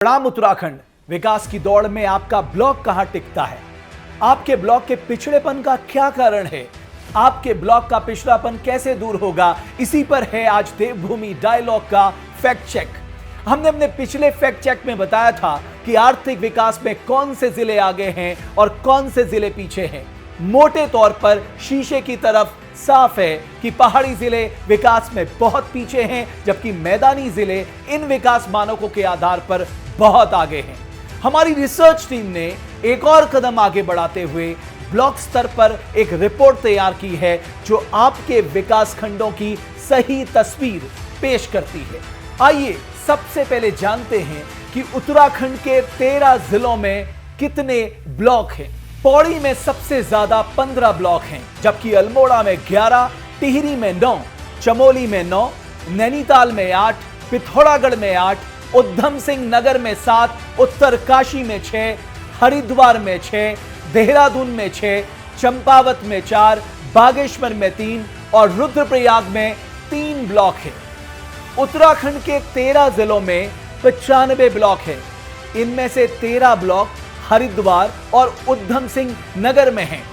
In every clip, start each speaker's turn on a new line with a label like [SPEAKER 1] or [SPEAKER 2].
[SPEAKER 1] प्रणाम उत्तराखंड। विकास की दौड़ में आपका ब्लॉक कहां टिकता है? आपके ब्लॉक के पिछड़ेपन का क्या कारण है? आपके ब्लॉक का पिछड़ापन कैसे दूर होगा? इसी पर है आज देवभूमि डायलॉग का फैक्ट चेक। हमने अपने पिछले फैक्ट चेक में बताया था कि आर्थिक विकास में कौन से जिले आगे हैं और कौन से जिले पीछे हैं। मोटे तौर पर शीशे की तरफ साफ है कि पहाड़ी जिले विकास में बहुत पीछे हैं, जबकि मैदानी जिले इन विकास मानकों के आधार पर बहुत आगे हैं। हमारी रिसर्च टीम ने एक और कदम आगे बढ़ाते हुए ब्लॉक स्तर पर एक रिपोर्ट तैयार की है जो आपके विकास खंडों की सही तस्वीर पेश करती है। आइए सबसे पहले जानते हैं कि उत्तराखंड के 13 जिलों में कितने ब्लॉक हैं। पौड़ी में सबसे ज्यादा 15 ब्लॉक हैं, जबकि अल्मोड़ा में 11, टिहरी में 9, चमोली में 9, नैनीताल में 8, पिथौरागढ़ में 8, उधम सिंह नगर में 7, उत्तरकाशी में 6, हरिद्वार में 6, देहरादून में 6, चंपावत में 4, बागेश्वर में 3 और रुद्रप्रयाग में 3 ब्लॉक हैं। उत्तराखंड के 13 जिलों में 95 ब्लॉक हैं। इनमें से 13 ब्लॉक हरिद्वार और उधम सिंह नगर में हैं,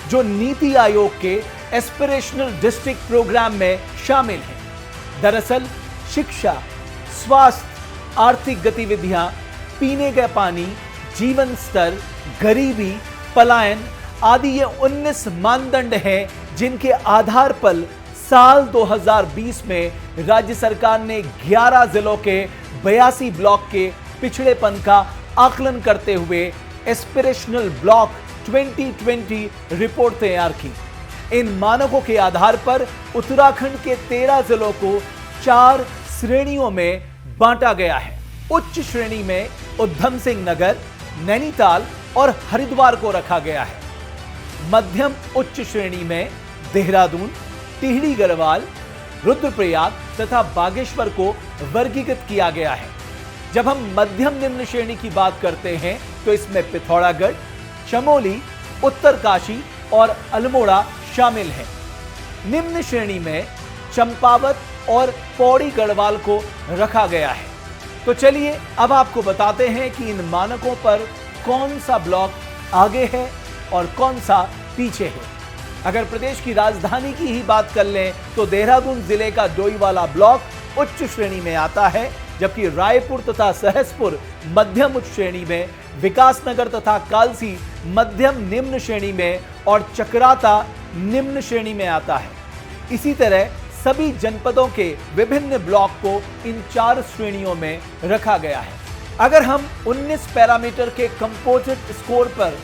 [SPEAKER 1] जो नीति आयोग के एस्पिरेशनल डिस्ट्रिक्ट प्रोग्राम में शामिल हैं। दरअसल शिक्षा, स्वास्थ्य, आर्थिक गतिविधियां, पीने का पानी, जीवन स्तर, गरीबी, पलायन आदि ये 19 मानदंड हैं जिनके आधार पर साल 2020 में राज्य सरकार ने 11 जिलों के 82 ब्लॉक के पिछड़ेपन का आकलन करते हुए एस्पिरेशनल ब्लॉक 2020 रिपोर्ट तैयार की। इन मानकों के आधार पर उत्तराखंड के 13 जिलों को 4 श्रेणियों में बांटा गया है। उच्च श्रेणी में उधम सिंह नगर, नैनीताल और हरिद्वार को रखा गया है। मध्यम उच्च श्रेणी में देहरादून, टिहरी गढ़वाल, रुद्रप्रयाग तथा बागेश्वर को वर्गीकृत किया गया है। जब हम मध्यम निम्न श्रेणी की बात करते हैं तो इसमें पिथौरागढ़, चमोली, उत्तरकाशी और अल्मोड़ा शामिल हैं। निम्न श्रेणी में चंपावत और पौड़ी गढ़वाल को रखा गया है। तो चलिए अब आपको बताते हैं कि इन मानकों पर कौन सा ब्लॉक आगे है और कौन सा पीछे है। अगर प्रदेश की राजधानी की ही बात कर लें तो देहरादून जिले का डोईवाला ब्लॉक उच्च श्रेणी में आता है, जबकि रायपुर तथा सहसपुर मध्यम उच्च श्रेणी में, विकासनगर तथा कालसी मध्यम निम्न श्रेणी में और चकराता निम्न श्रेणी में आता है। इसी तरह सभी जनपदों के विभिन्न ब्लॉक को इन 4 श्रेणियों में रखा गया है। अगर हम 19 पैरामीटर के कंपोजिट स्कोर पर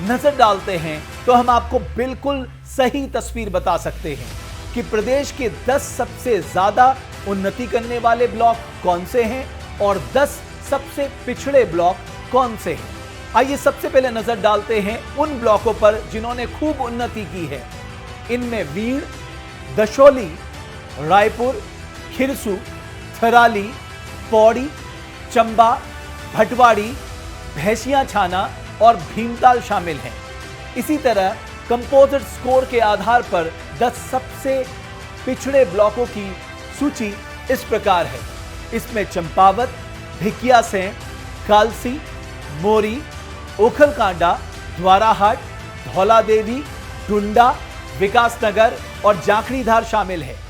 [SPEAKER 1] नजर डालते हैं तो हम आपको बिल्कुल सही तस्वीर बता सकते हैं कि प्रदेश के 10 सबसे ज्यादा उन्नति करने वाले ब्लॉक कौन से हैं और 10 सबसे पिछड़े ब्लॉक कौन से हैं। आइए सबसे पहले नजर डालते हैं उन ब्लॉकों पर जिन्होंने खूब उन्नति की है। इनमें वीण, दशोली, रायपुर, खिरसू, थराली, पौड़ी, चंबा, भटवाड़ी, भैंसिया छाना और भीमताल शामिल हैं। इसी तरह कंपोजिट स्कोर के आधार पर 10 सबसे पिछड़े ब्लॉकों की सूची इस प्रकार है। इसमें चंपावत, भिकियासैंण, कालसी, मोरी, ओखलकांडा, द्वाराहाट, धौलादेवी, डुंडा, विकासनगर और जाखड़ीधार शामिल है।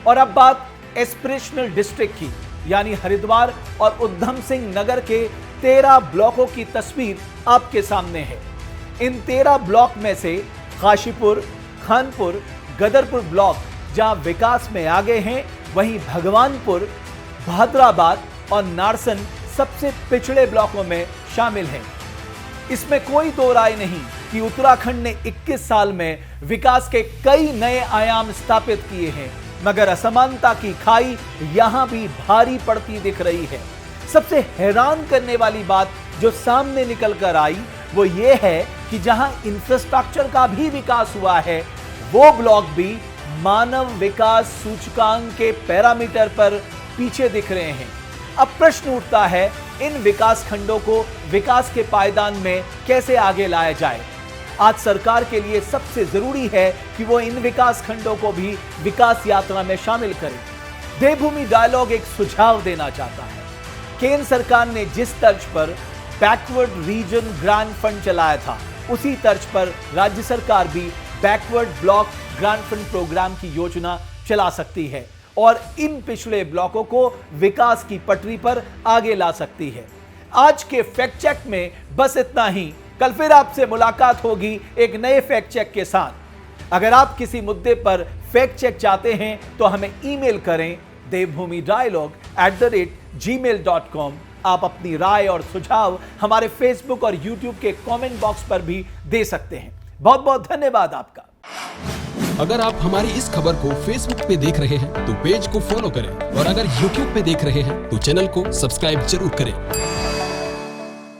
[SPEAKER 1] और अब बात एस्पिरेशनल डिस्ट्रिक्ट की, यानी हरिद्वार और उधम सिंह नगर के 13 ब्लॉकों की तस्वीर आपके सामने है। इन 13 ब्लॉक में से काशीपुर, खानपुर, गदरपुर ब्लॉक जहां विकास में आगे हैं, वहीं भगवानपुर, भाद्राबाद और नारसन सबसे पिछड़े ब्लॉकों में शामिल हैं। इसमें कोई दो राय नहीं कि उत्तराखंड ने 21 साल में विकास के कई नए आयाम स्थापित किए हैं, मगर असमानता की खाई यहां भी भारी पड़ती दिख रही है। सबसे हैरान करने वाली बात जो सामने निकल कर आई वो ये है कि जहां इंफ्रास्ट्रक्चर का भी विकास हुआ है, वो ब्लॉक भी मानव विकास सूचकांक के पैरामीटर पर पीछे दिख रहे हैं। अब प्रश्न उठता है, इन विकास खंडों को विकास के पायदान में कैसे आगे लाया जाए। आज सरकार के लिए सबसे जरूरी है कि वो इन विकास खंडों को भी विकास यात्रा में शामिल करे। देवभूमि डायलॉग एक सुझाव देना चाहता है केंद्र सरकार ने जिस तर्ज पर बैकवर्ड रीजन ग्रांट फंड चलाया था, उसी तर्ज पर राज्य सरकार भी backward block grant fund programme की योजना चला सकती है और इन पिछड़े ब्लॉकों को विकास की पटरी पर आगे ला सकती है। आज के फैक्ट चेक में बस इतना ही। कल फिर आपसे मुलाकात होगी एक नए फैक्ट चेक के साथ। अगर आप किसी मुद्दे पर फैक्ट चेक चाहते हैं तो हमें ईमेल करें devbhumidialogue@gmail.com। आप अपनी राय और सुझाव हमारे फेसबुक और यूट्यूब के कमेंट बॉक्स पर भी दे सकते हैं। बहुत बहुत धन्यवाद आपका।
[SPEAKER 2] अगर आप हमारी इस खबर को फेसबुक पे देख रहे हैं तो पेज को फॉलो करें और अगर यूट्यूब पे देख रहे हैं तो चैनल को सब्सक्राइब जरूर करें।